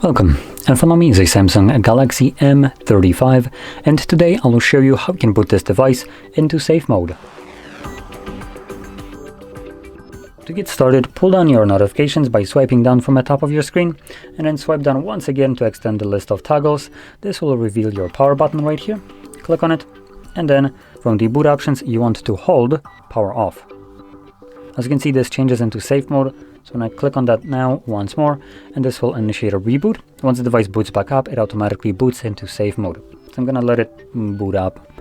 Welcome, and follow me is a Samsung Galaxy M35, and today I will show you how you can put this device into safe mode. To get started, pull down your notifications by swiping down from the top of your screen, and then swipe down once again to extend the list of toggles. This will reveal your power button right here. Click on it, and then from the boot options you want to hold power off. As you can see, this changes into safe mode. So when I click on that now once more, and this will initiate a reboot. Once the device boots back up, it automatically boots into safe mode. So I'm gonna let it boot up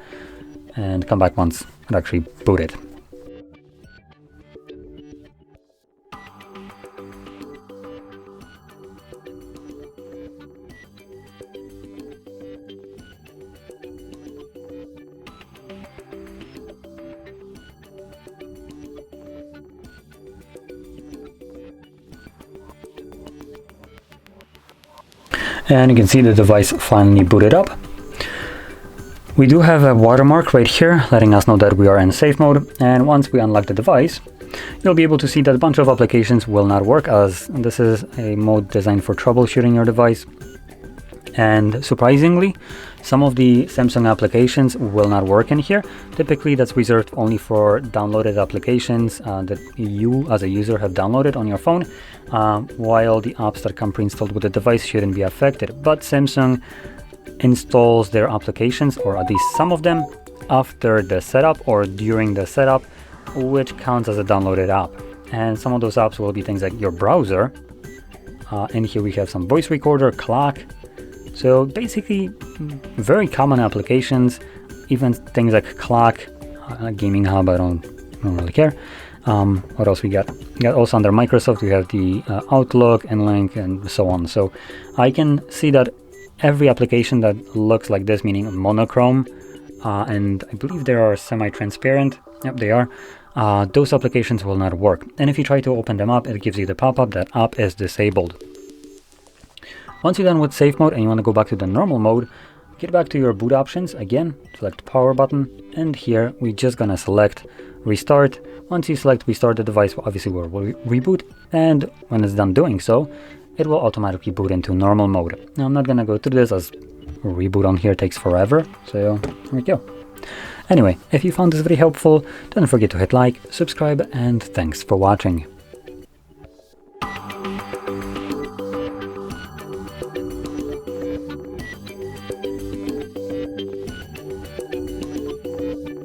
and come back once it actually booted. And you can see the device finally booted up. We do have a watermark right here letting us know that we are in safe mode, and once we unlock the device you'll be able to see that a bunch of applications will not work, as this is a mode designed for troubleshooting your device. And surprisingly, some of the Samsung applications will not work in here. Typically that's reserved only for downloaded applications that you as a user have downloaded on your phone, while the apps that come pre-installed with the device shouldn't be affected. But Samsung installs their applications, or at least some of them, after the setup or during the setup, which counts as a downloaded app. And some of those apps will be things like your browser. In here we have some voice recorder, clock. So basically very common applications, even things like clock, gaming hub, I don't really care. What else we got? We got also under Microsoft, we have the Outlook and Link and so on. So I can see that every application that looks like this, meaning monochrome, and I believe they are semi-transparent. Yep, they are. Those applications will not work. And if you try to open them up, it gives you the pop-up that app is disabled. Once you're done with safe mode and you want to go back to the normal mode, get back to your boot options again, select power button, and here we're just gonna select restart. Once you select restart, the device obviously will reboot, and when it's done doing so, it will automatically boot into normal mode. Now I'm not gonna go through this as reboot on here takes forever, so here we go. Anyway, if you found this very helpful, don't forget to hit like, subscribe, and thanks for watching.